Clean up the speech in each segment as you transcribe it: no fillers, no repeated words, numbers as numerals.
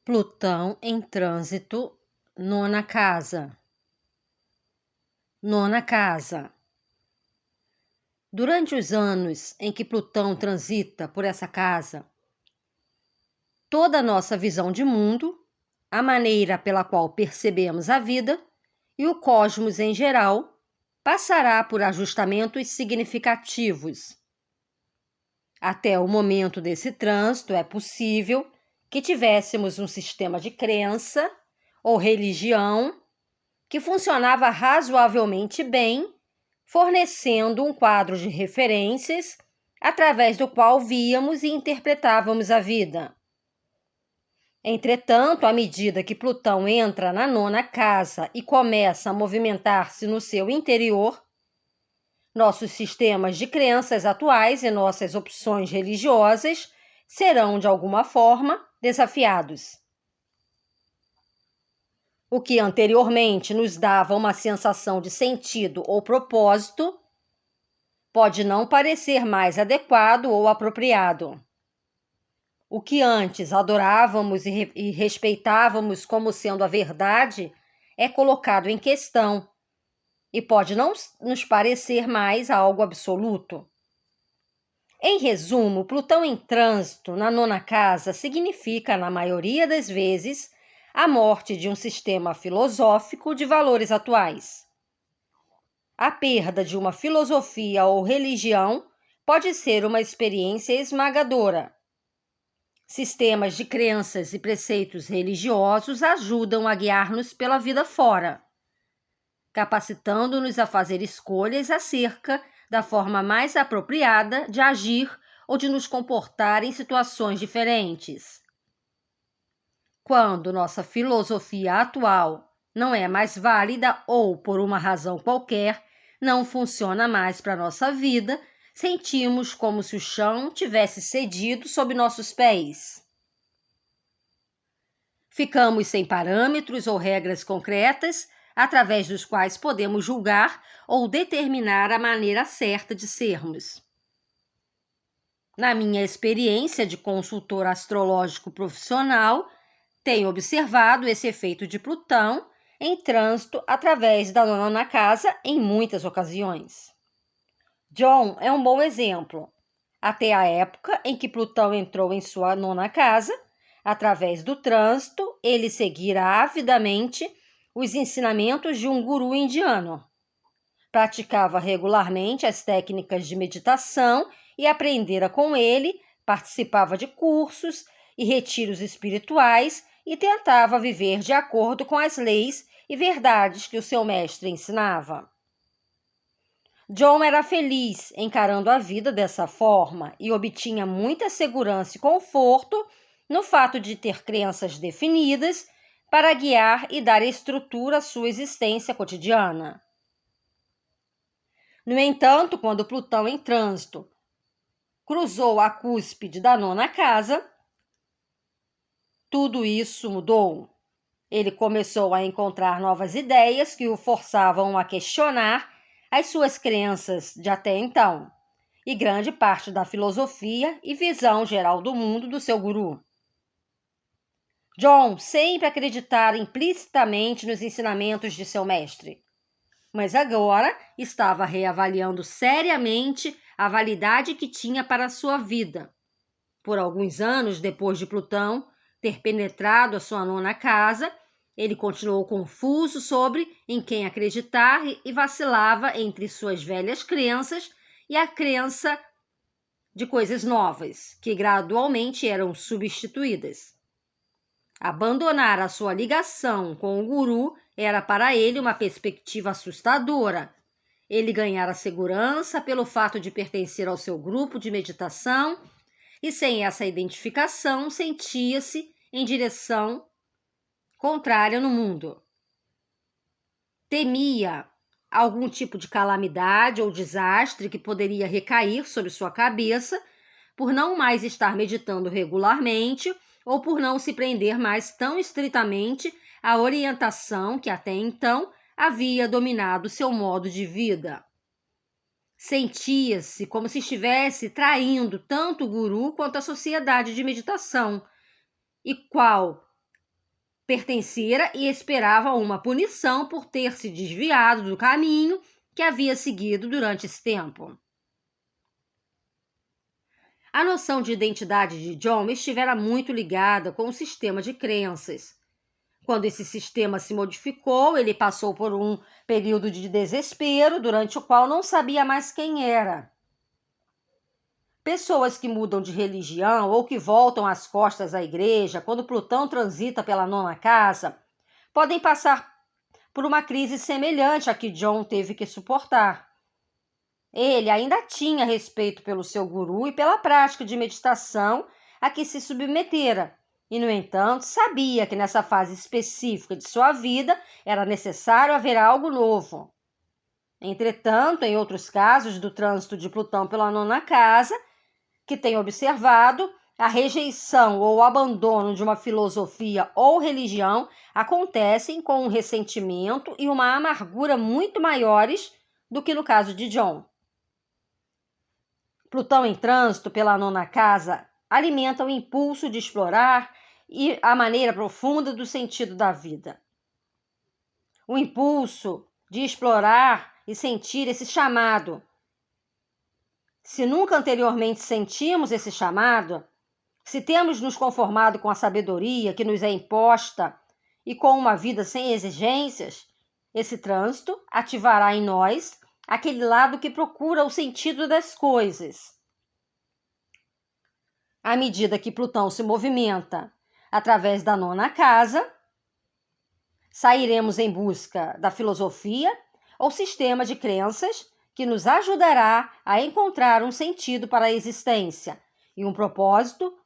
Plutão em trânsito, nona casa. Nona casa. Durante os anos em que Plutão transita por essa casa, toda a nossa visão de mundo, a maneira pela qual percebemos a vida e o cosmos em geral passará por ajustamentos significativos. Até o momento desse trânsito, é possível que tivéssemos um sistema de crença ou religião que funcionava razoavelmente bem, fornecendo um quadro de referências através do qual víamos e interpretávamos a vida. Entretanto, à medida que Plutão entra na nona casa e começa a movimentar-se no seu interior, nossos sistemas de crenças atuais e nossas opções religiosas serão, de alguma forma, desafiados. O que anteriormente nos dava uma sensação de sentido ou propósito pode não parecer mais adequado ou apropriado. O que antes adorávamos e respeitávamos como sendo a verdade é colocado em questão e pode não nos parecer mais algo absoluto. Em resumo, Plutão em trânsito na nona casa significa, na maioria das vezes, a morte de um sistema filosófico de valores atuais. A perda de uma filosofia ou religião pode ser uma experiência esmagadora. Sistemas de crenças e preceitos religiosos ajudam a guiar-nos pela vida fora, capacitando-nos a fazer escolhas acerca da forma mais apropriada de agir ou de nos comportar em situações diferentes. Quando nossa filosofia atual não é mais válida ou, por uma razão qualquer, não funciona mais para a nossa vida, sentimos como se o chão tivesse cedido sob nossos pés. Ficamos sem parâmetros ou regras concretas através dos quais podemos julgar ou determinar a maneira certa de sermos. Na minha experiência de consultor astrológico profissional, tenho observado esse efeito de Plutão em trânsito através da nona casa em muitas ocasiões. John é um bom exemplo. Até a época em que Plutão entrou em sua nona casa, através do trânsito, ele seguira avidamente os ensinamentos de um guru indiano. Praticava regularmente as técnicas de meditação e aprendera com ele, participava de cursos e retiros espirituais e tentava viver de acordo com as leis e verdades que o seu mestre ensinava. John era feliz encarando a vida dessa forma e obtinha muita segurança e conforto no fato de ter crenças definidas para guiar e dar estrutura à sua existência cotidiana. No entanto, quando Plutão em trânsito cruzou a cúspide da nona casa, tudo isso mudou. Ele começou a encontrar novas ideias que o forçavam a questionar as suas crenças de até então, e grande parte da filosofia e visão geral do mundo do seu guru. John sempre acreditara implicitamente nos ensinamentos de seu mestre, mas agora estava reavaliando seriamente a validade que tinha para a sua vida. Por alguns anos depois de Plutão ter penetrado a sua nona casa, ele continuou confuso sobre em quem acreditar e vacilava entre suas velhas crenças e a crença de coisas novas, que gradualmente eram substituídas. Abandonar a sua ligação com o guru era para ele uma perspectiva assustadora. Ele ganhara segurança pelo fato de pertencer ao seu grupo de meditação e, sem essa identificação, sentia-se em direção contrária no mundo. Temia algum tipo de calamidade ou desastre que poderia recair sobre sua cabeça por não mais estar meditando regularmente ou por não se prender mais tão estritamente à orientação que até então havia dominado seu modo de vida. Sentia-se como se estivesse traindo tanto o guru quanto a sociedade de meditação, e qual pertencera e esperava uma punição por ter se desviado do caminho que havia seguido durante esse tempo. A noção de identidade de John estivera muito ligada com o sistema de crenças. Quando esse sistema se modificou, ele passou por um período de desespero, durante o qual não sabia mais quem era. Pessoas que mudam de religião ou que voltam as costas à igreja quando Plutão transita pela 9ª casa podem passar por uma crise semelhante à que John teve que suportar. Ele ainda tinha respeito pelo seu guru e pela prática de meditação a que se submetera, e, no entanto, sabia que nessa fase específica de sua vida era necessário haver algo novo. Entretanto, em outros casos do trânsito de Plutão pela 9ª casa, que tem observado, a rejeição ou o abandono de uma filosofia ou religião acontecem com um ressentimento e uma amargura muito maiores do que no caso de John. Plutão em trânsito pela 9ª casa alimenta o impulso de explorar e a maneira profunda do sentido da vida. O impulso de explorar e sentir esse chamado. Se nunca anteriormente sentimos esse chamado, se temos nos conformado com a sabedoria que nos é imposta e com uma vida sem exigências, esse trânsito ativará em nós aquele lado que procura o sentido das coisas. À medida que Plutão se movimenta através da 9ª casa, sairemos em busca da filosofia ou sistema de crenças que nos ajudará a encontrar um sentido para a existência e um propósito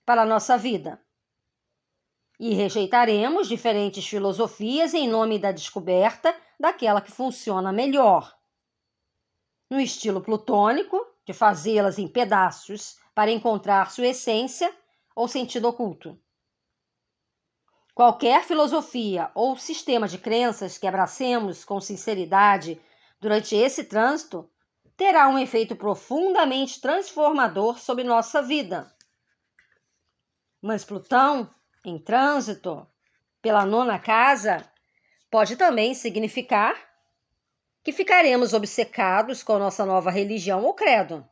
para a nossa vida. E rejeitaremos diferentes filosofias em nome da descoberta daquela que funciona melhor. No estilo plutônico, de fazê-las em pedaços para encontrar sua essência ou sentido oculto. Qualquer filosofia ou sistema de crenças que abracemos com sinceridade durante esse trânsito terá um efeito profundamente transformador sobre nossa vida. Mas Plutão, em trânsito pela 9ª casa, pode também significar que ficaremos obcecados com nossa nova religião ou credo,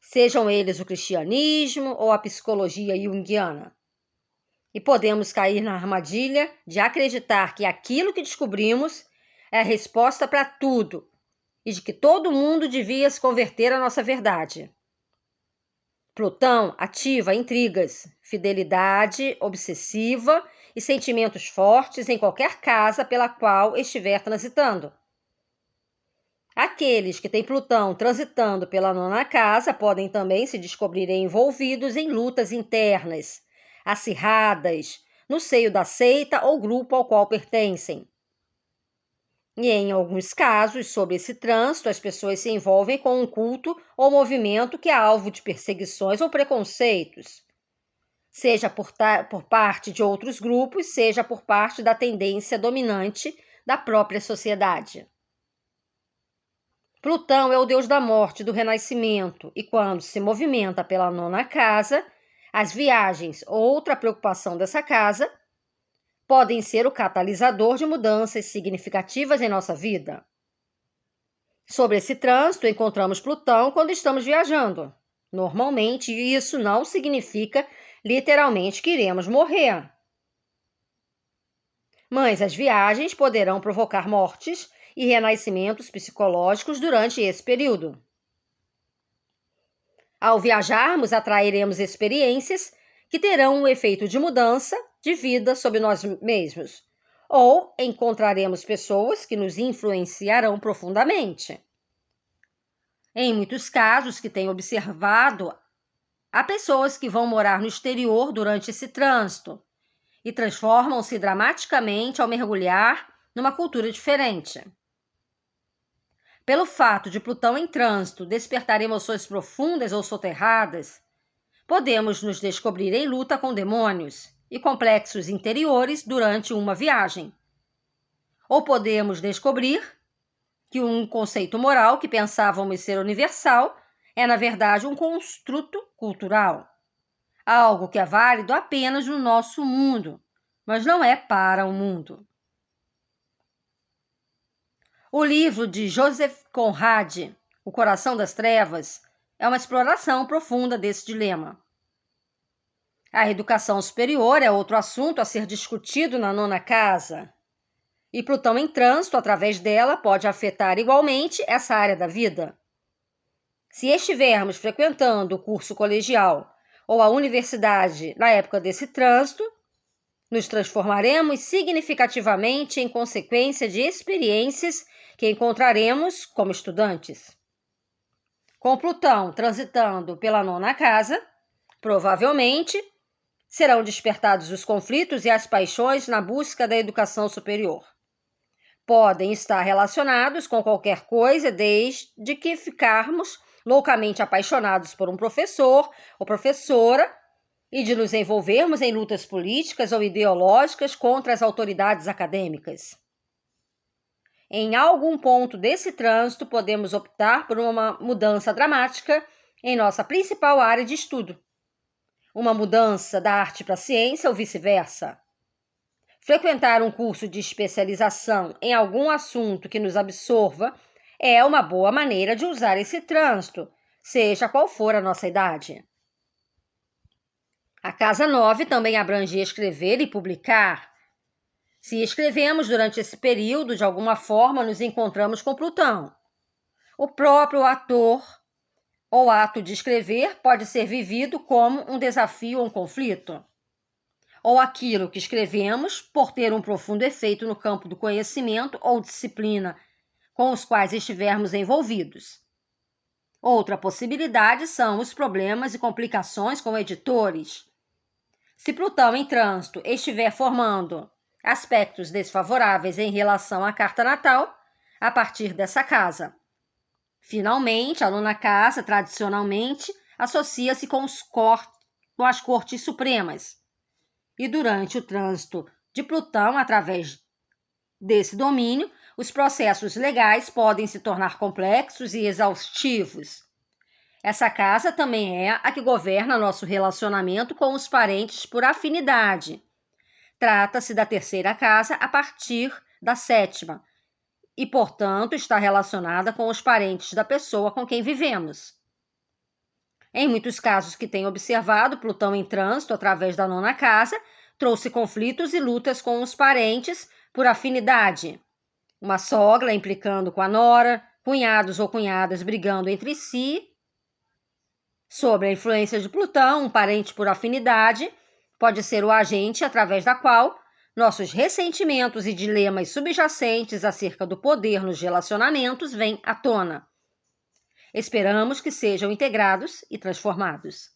sejam eles o cristianismo ou a psicologia junguiana. E podemos cair na armadilha de acreditar que aquilo que descobrimos é a resposta para tudo e de que todo mundo devia se converter à nossa verdade. Plutão ativa intrigas, fidelidade obsessiva e sentimentos fortes em qualquer casa pela qual estiver transitando. Aqueles que têm Plutão transitando pela 9ª casa podem também se descobrir envolvidos em lutas internas, acirradas, no seio da seita ou grupo ao qual pertencem. E em alguns casos, sob esse trânsito, as pessoas se envolvem com um culto ou movimento que é alvo de perseguições ou preconceitos, seja por parte de outros grupos, seja por parte da tendência dominante da própria sociedade. Plutão é o deus da morte, do renascimento, e quando se movimenta pela 9ª casa, as viagens, outra preocupação dessa casa, podem ser o catalisador de mudanças significativas em nossa vida. Sobre esse trânsito, encontramos Plutão quando estamos viajando. Normalmente, isso não significa literalmente que iremos morrer. Mas as viagens poderão provocar mortes e renascimentos psicológicos durante esse período. Ao viajarmos, atrairemos experiências que terão um efeito de mudança de vida sobre nós mesmos, ou encontraremos pessoas que nos influenciarão profundamente. Em muitos casos que tenho observado, há pessoas que vão morar no exterior durante esse trânsito e transformam-se dramaticamente ao mergulhar numa cultura diferente. Pelo fato de Plutão em trânsito despertar emoções profundas ou soterradas, podemos nos descobrir em luta com demônios e complexos interiores durante uma viagem. Ou podemos descobrir que um conceito moral que pensávamos ser universal é, na verdade, um construto cultural, algo que é válido apenas no nosso mundo, mas não é para o mundo. O livro de Joseph Conrad, O Coração das Trevas, é uma exploração profunda desse dilema. A educação superior é outro assunto a ser discutido na nona casa. E Plutão em trânsito, através dela, pode afetar igualmente essa área da vida. Se estivermos frequentando o curso colegial ou a universidade na época desse trânsito, nos transformaremos significativamente em consequência de experiências que encontraremos como estudantes. Com Plutão transitando pela nona casa, provavelmente serão despertados os conflitos e as paixões na busca da educação superior. Podem estar relacionados com qualquer coisa, desde que ficarmos loucamente apaixonados por um professor ou professora e de nos envolvermos em lutas políticas ou ideológicas contra as autoridades acadêmicas. Em algum ponto desse trânsito, podemos optar por uma mudança dramática em nossa principal área de estudo. Uma mudança da arte para a ciência ou vice-versa. Frequentar um curso de especialização em algum assunto que nos absorva é uma boa maneira de usar esse trânsito, seja qual for a nossa idade. A casa 9 também abrange escrever e publicar. Se escrevemos durante esse período, de alguma forma nos encontramos com Plutão. O próprio ator ou ato de escrever pode ser vivido como um desafio ou um conflito. Ou aquilo que escrevemos por ter um profundo efeito no campo do conhecimento ou disciplina com os quais estivermos envolvidos. Outra possibilidade são os problemas e complicações com editores. Se Plutão em trânsito estiver formando aspectos desfavoráveis em relação à carta natal, a partir dessa casa. Finalmente, a nona casa, tradicionalmente, associa-se com as cortes supremas. E durante o trânsito de Plutão, através desse domínio, os processos legais podem se tornar complexos e exaustivos. Essa casa também é a que governa nosso relacionamento com os parentes por afinidade. Trata-se da terceira casa a partir da sétima e, portanto, está relacionada com os parentes da pessoa com quem vivemos. Em muitos casos que tenho observado, Plutão em trânsito através da nona casa trouxe conflitos e lutas com os parentes por afinidade. Uma sogra implicando com a nora, cunhados ou cunhadas brigando entre si. Sob a influência de Plutão, um parente por afinidade pode ser o agente através da qual nossos ressentimentos e dilemas subjacentes acerca do poder nos relacionamentos vêm à tona. Esperamos que sejam integrados e transformados.